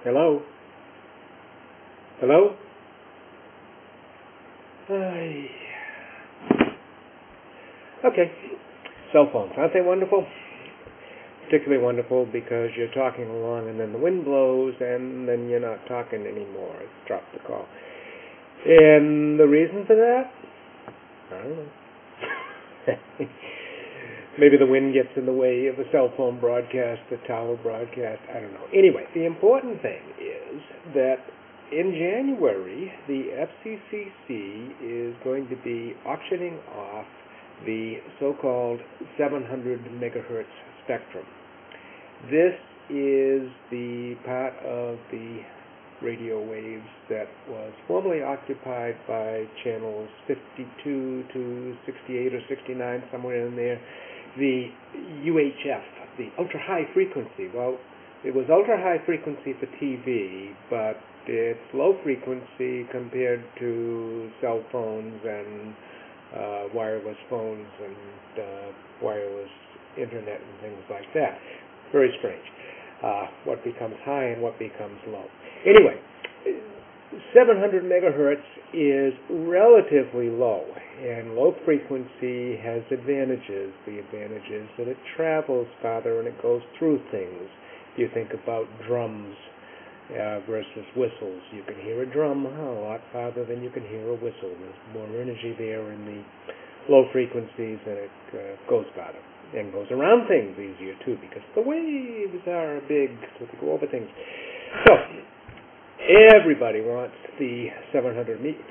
Hello? Hello? Ay. Okay. Cell phones, aren't they wonderful? Particularly wonderful because you're talking along and then the wind blows and then you're not talking anymore. It's dropped the call. And the reason for that? I don't know. Maybe the wind gets in the way of the cell phone broadcast, the tower broadcast. I don't know. Anyway, the important thing is that in January, the FCCC is going to be auctioning off the so-called 700 megahertz spectrum. This is the part of the radio waves that was formerly occupied by channels 52 to 68 or 69, somewhere in there. The UHF, the ultra-high frequency. Well, it was ultra-high frequency for TV, but it's low frequency compared to cell phones and wireless phones and wireless internet and things like that. Very strange. What becomes high and what becomes low. Anyway, 700 megahertz is relatively low, and low frequency has advantages. The advantage is that it travels farther and it goes through things. You think about drums versus whistles. You can hear a drum a lot farther than you can hear a whistle. There's more energy there in the low frequencies, and it goes farther and goes around things easier too, because the waves are big, so they go over things. So everybody wants the 700 megahertz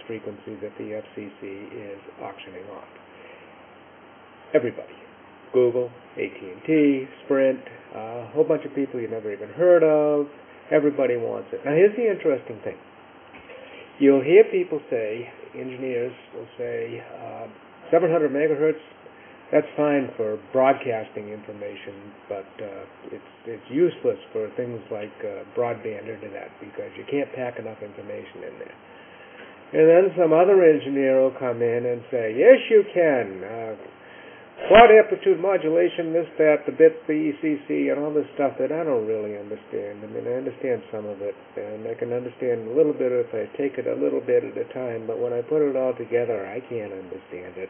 frequency that the FCC is auctioning off. Everybody. Google, AT&T, Sprint, a whole bunch of people you've never even heard of. Everybody wants it. Now here's the interesting thing. You'll hear people say, engineers will say, 700 megahertz, that's fine for broadcasting information, but it's useless for things like broadband internet because you can't pack enough information in there. And then some other engineer will come in and say, yes, you can. Quad amplitude modulation, this, that, the bits, the ECC, and all this stuff that I don't really understand. I mean, I understand some of it, and I can understand a little bit if I take it a little bit at a time, but when I put it all together, I can't understand it.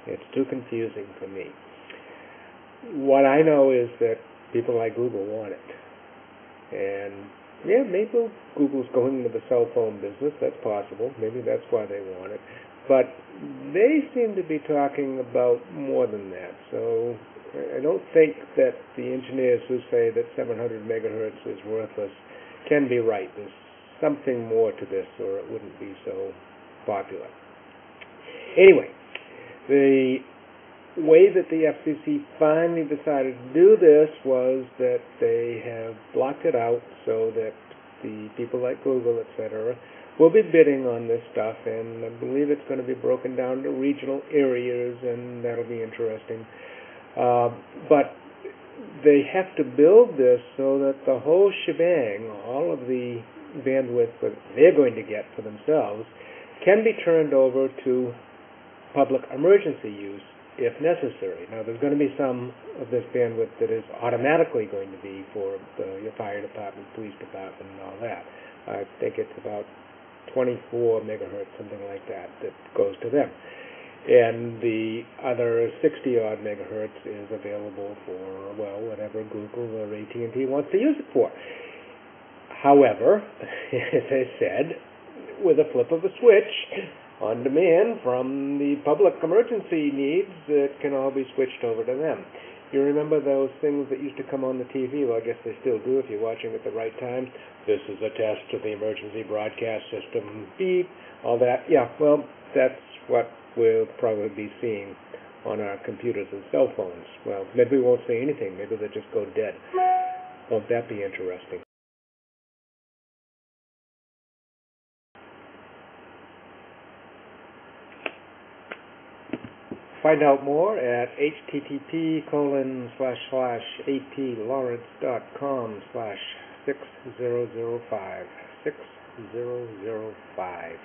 It's too confusing for me. What I know is that people like Google want it. And, yeah, maybe Google's going into the cell phone business. That's possible. Maybe that's why they want it. But they seem to be talking about more than that. So I don't think that the engineers who say that 700 megahertz is worthless can be right. There's something more to this, or it wouldn't be so popular. Anyway, the way that the FCC finally decided to do this was that they have blocked it out so that the people like Google, etc., will be bidding on this stuff, and I believe it's going to be broken down to regional areas, and that'll be interesting. But they have to build this so that the whole shebang, all of the bandwidth that they're going to get for themselves, can be turned over to public emergency use if necessary. Now, there's going to be some of this bandwidth that is automatically going to be for your fire department, police department, and all that. I think it's about 24 megahertz, something like that, that goes to them. And the other 60-odd megahertz is available for, well, whatever Google or AT&T wants to use it for. However, as I said, with a flip of a switch, on demand from the public emergency needs, it can all be switched over to them. You remember those things that used to come on the TV? Well, I guess they still do if you're watching at the right time. This is a test of the emergency broadcast system, beep, all that. Yeah, well, that's what we'll probably be seeing on our computers and cell phones. Well, maybe we won't see anything. Maybe they'll just go dead. Won't that be interesting? Find out more at http://aplawrence.com/6005. 6005.